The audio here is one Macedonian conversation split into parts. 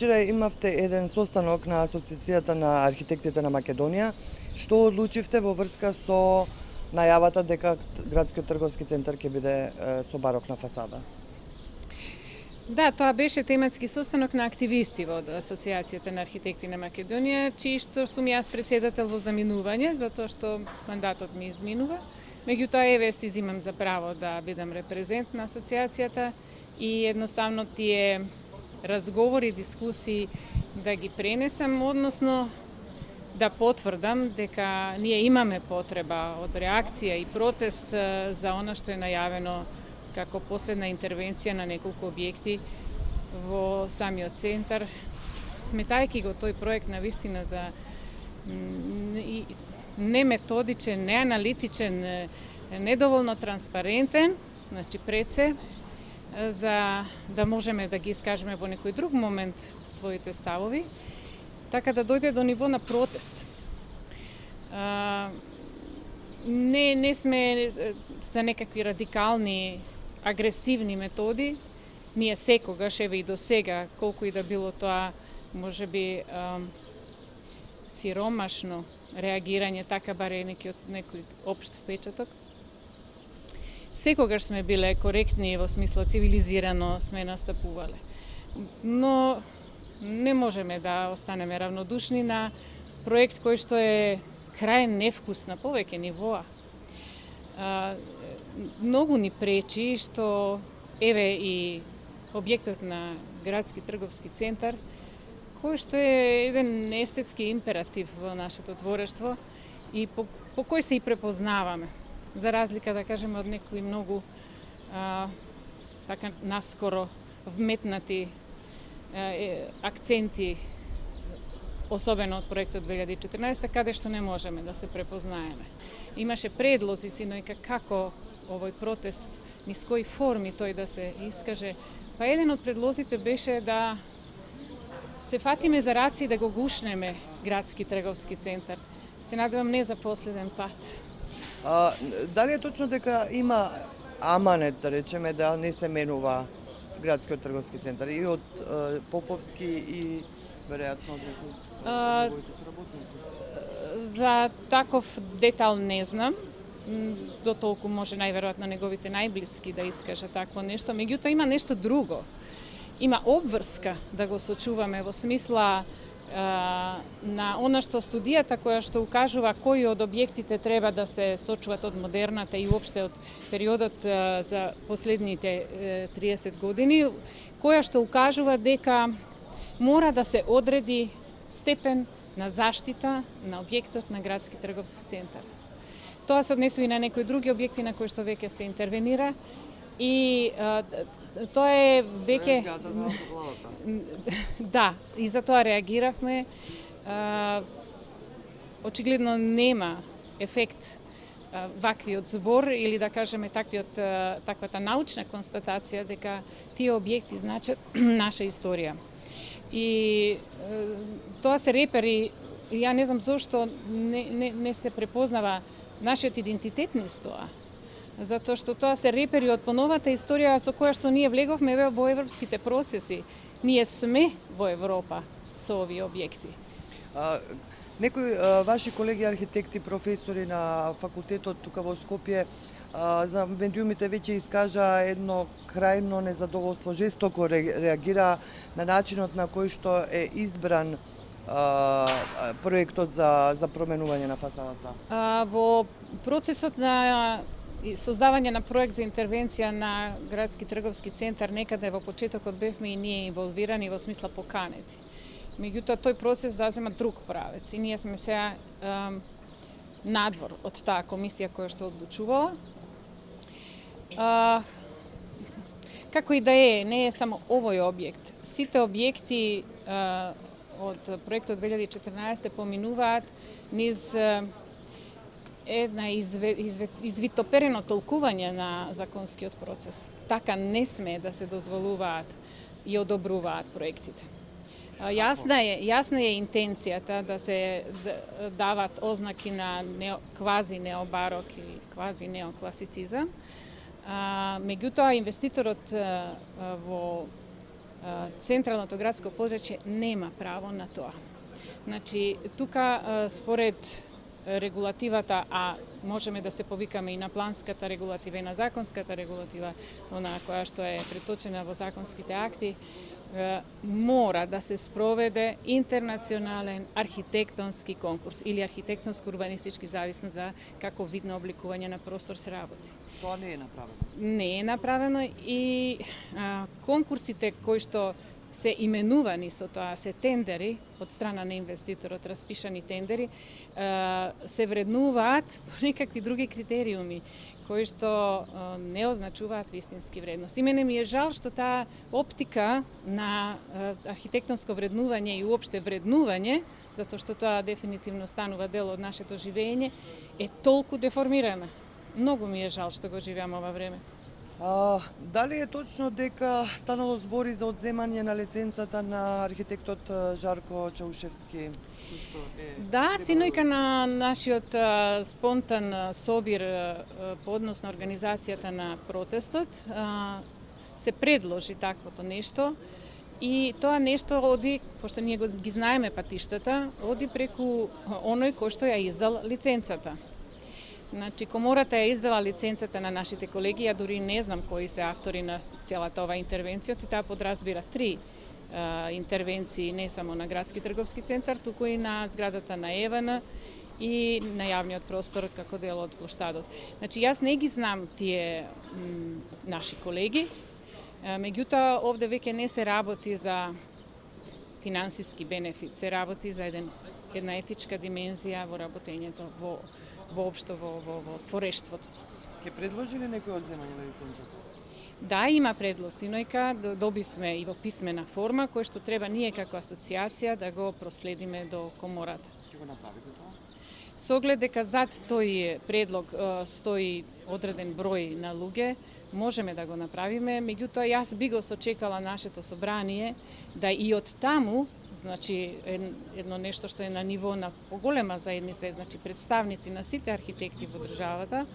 Вчера имавте еден состанок на Асоциацијата на архитектите на Македонија. Што одлучивте во врска со најавата дека градскиот трговски центар ќе биде со барокна фасада? Да, тоа беше тематски состанок на активисти од Асоциацијата на архитекти на Македонија, чии што сум јас председател во заминување, затоа што мандатот ми изминува. Меѓутоа, еве си зимам за право да бидам репрезент на асоциацијата и едноставно тие разговори, дискусии да ги пренесам, односно да потврдам дека ние имаме потреба од реакција и протест за она што е најавено како последна интервенција на неколку објекти во самиот центар, сметајќи го тој проект на вистина за неметодичен, неаналитичен, недоволно транспарентен, значи пред се, за да можеме да ги искажеме во некој друг момент своите ставови, така да дојде до ниво на протест. Не сме за некакви радикални, агресивни методи. Ние секогаш, еве и до сега, колку и да било тоа, можеби сиромашно реагирање, така баре некој општ впечаток. Секогаш сме биле коректни во смисло цивилизирано сме настапувале. Но не можеме да останеме равнодушни на проект кој што е краен невкус на повеќе нивоа. Многу ни пречи што еве и објектот на градски трговски центар, кој што е еден естетски императив во нашето творештво и по кој се и препознаваме. За разлика, да кажеме, од некои многу така наскоро вметнати акценти, особено од проектот 2014, каде што не можеме да се препознаеме. Имаше предлози синојка како овој протест, низ кои форми тој да се искаже. Па еден од предлозите беше да се фатиме за раци и да го гушнеме градски трговски центар. Се надевам не за последен пат. Дали е точно дека има аманет, да речеме, да не се менува градскиот трговски центар и од Поповски и веројатно од неговите соработници? За таков детал не знам. До толку може најверојатно неговите најблиски да искажа такво нешто. Меѓутоа има нешто друго. Има обврска да го сочуваме во смисла на она што студијата која што укажува кои од објектите треба да се сочуват од модерната и уопште од периодот за последните 30 години, која што укажува дека мора да се одреди степен на заштита на објектот на градски трговски центар. Тоа се однесува и на некои други објекти на кои што веќе се интервенира и тоа е веќе... Да, и за тоа реагиравме. Очигледно нема ефект ваквиот збор или да кажеме таквата научна констатација дека тие објекти значат наша историја. И тоа се репери, ја не знам зошто не се препознава нашиот идентитет низ тоа. Затоа што тоа се репери од поновата историја со која што ние влеговме во европските процеси. Ние сме во Европа со овие објекти. Некои ваши колеги архитекти, професори на факултетот тука во Скопје за медиумите веќе искажа едно крајно незадоволство, жестоко реагира на начинот на кој што е избран проектот за променување на фасадата. Во процесот на создавање на проект за интервенција на градски трговски центар некаде во почетокот бевме и ние инволвирани во смисла поканети. Меѓутоа тој процес зазема друг правец и ние сме сега надвор од таа комисија која што одлучувала. Како и да е, не е само овој објект. Сите објекти од проектот 2014 поминуваат низ една извитоперено толкување на законскиот процес. Така не сме да се дозволуваат и одобруваат проектите. Јасна е интенцијата да се дават ознаки на квази необарок или квази неокласицизам. Меѓутоа инвеститорот во централното градско подрачје нема право на тоа. Значи, тука според регулативата, а можеме да се повикаме и на планската регулатива и на законската регулатива, она која што е преточена во законските акти, мора да се спроведе интернационален архитектонски конкурс или архитектонско-урбанистички, зависно за како вид на обликување на простор се работи. Тоа не е направено. Не е направено и конкурсите кои што се именувани со тоа, се тендери од страна на инвеститорот, распишани тендери, се вреднуваат по некакви други критериуми кои што не означуваат вистински вредност. И мене ми е жал што таа оптика на архитектонско вреднување и уопште вреднување, затоа што тоа дефинитивно станува дел од нашето живење, е толку деформирана. Многу ми е жал што го живеам ова време. Дали е точно дека станало збори за одземање на лиценцата на архитектот Жарко Чаушевски? Да, синојка на нашиот спонтан собир по однос на организацијата на протестот се предложи таквото нешто и тоа нешто оди, пошто ние ги знаеме патиштата, оди преку оној кој што ја издал лиценцата. Значи, Комората ја издала лиценцата на нашите колеги, ја дури не знам кои се автори на целата ова интервенција, и таа подразбира 3 интервенции не само на градски трговски центар, туку и на зградата на ЕВН и на јавниот простор како дел од плоштадот. Значи, јас не ги знам тие наши колеги, меѓутоа овде веќе не се работи за финансиски бенефит, се работи за една етичка димензија во работењето, воопшто во творештвото. Ке предложи ли некој одземање на лиценцата? Да, има предлог, синојка, добивме и во писмена форма, кој што треба ние како асоциација да го проследиме до Комората. Ќе го направите тоа? Со оглед дека зад тој предлог стои одреден број на луѓе, можеме да го направиме, меѓутоа јас би го сочекала нашето собрание да и од таму, значи едно нешто што е на ниво на поголема заедница, значи представници на сите архитекти во државата,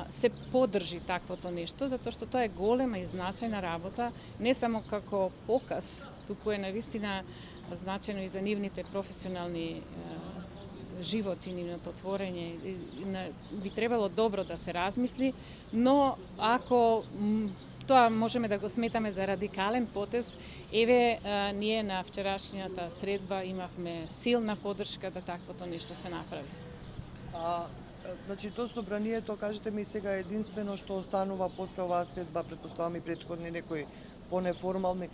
се поддржи таквото нешто, затоа што тоа е голема и значајна работа, не само како показ, туку е навистина значајно и за нивните професионални живот и нивното творење. Би требало добро да се размисли, но ако тоа можеме да го сметаме за радикален потез, еве ние на вчерашниот средба имавме силна поддршка да таквото нешто се направи. Значи, тоа собранието, кажете ми сега, единствено што останува после оваа средба, претпоставам и претходни некои понеформални,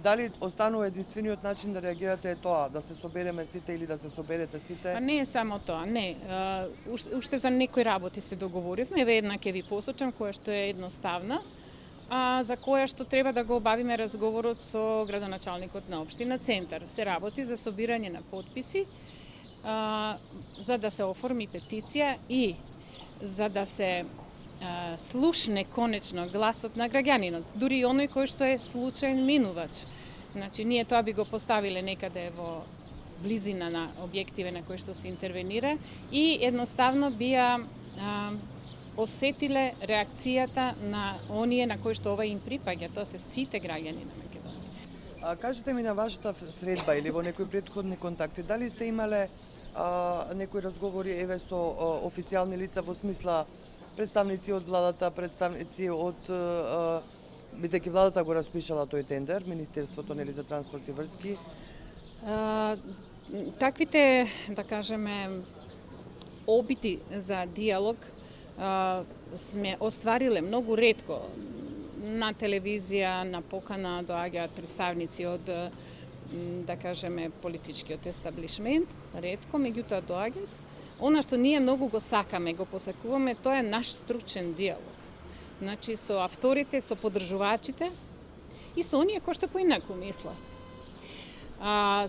дали останува единствениот начин да реагирате е тоа, да се собереме сите или да се соберете сите? Не е само тоа, не. Уште за некои работи се договоривме, еве една ќе ви посочам која што е едноставна, за која што треба да го обавиме разговорот со градоначалникот на општина Центар. Се работи за собирање на потписи, за да се оформи петиција и за да се слушне конечно гласот на граѓанинот, дури и оној кој што е случаен минувач. Значи, ние тоа би го поставиле некаде во близина на објективе на кои што се интервенира и едноставно би ја осетиле реакцијата на оние на кои што ова им припаѓа, тоа се сите граѓани на Македонија. Кажете ми на вашата средба или во некои претходни контакти, дали сте имале некои разговори еве со официјални лица во смисла представници од владата, представници од бидејќи владата го распишала тој тендер, Министерството нели за транспорт и врски? Таквите, да кажеме, обиди за диалог сме оствариле многу ретко. На телевизија, на покана доаѓаат представници од, да кажеме, политичкиот естаблишмент, ретко, меѓутоа доаѓаат. Она што ние многу го сакаме, го посакуваме, тоа е наш стручен диалог. Значи, со авторите, со поддржувачите и со оние кои што поинаку мислат.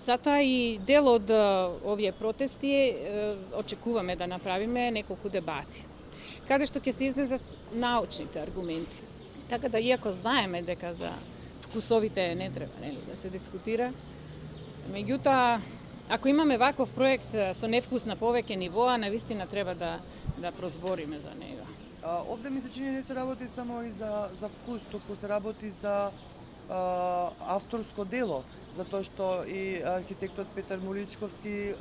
Затоа и дел од овие протести очекуваме да направиме неколку дебати, каде што ќе се излезат научните аргументи. Така да, иако знаеме дека за вкусовите не треба да се дискутира, меѓутоа, ако имаме ваков проект со невкус на повеќе нивоа, навистина треба да прозбориме за него. Овде ми се чини не се работи само и за вкус, туку се работи за авторско дело, затоа што и архитектот Петар Моличковски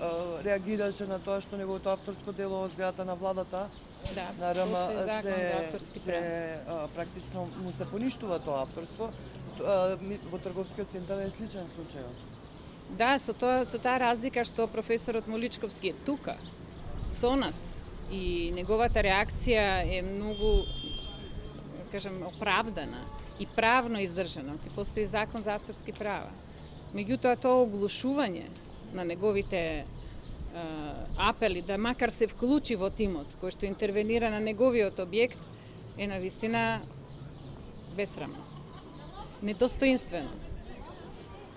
реагираше на тоа што неговото авторско дело во зградата на владата Да, на РМ постои закон за авторски права. практично му се поништува тоа авторство. Во трговскиот центар е сличен случајот. Да, со таа разлика што професорот Моличковски е тука, со нас, и неговата реакција е многу, кажам, оправдана и правно издржана. Ти постои закон за авторски права. Меѓутоа, тоа оглушување на неговите апели да макар се вклучи во тимот кој што интервенира на неговиот објект е навистина бесрамно. Недостоинствено.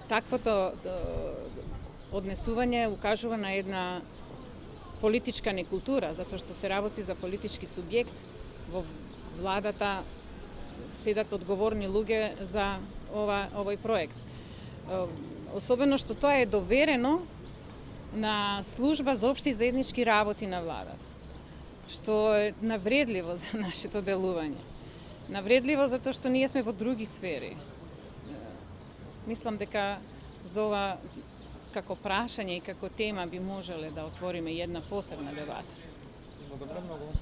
Таквото однесување укажува на една политичка некултура, затоа што се работи за политички субјект. Во владата седат одговорни луѓе за овој проект. Особено што тоа е доверено на служба за општи заеднички работи на владата, што е навредливо за нашето делување. Навредливо затоа што ние сме во други сфери. Мислам дека за ова како прашање и како тема би можеле да отвориме една посебна дебата. Благодарам многу.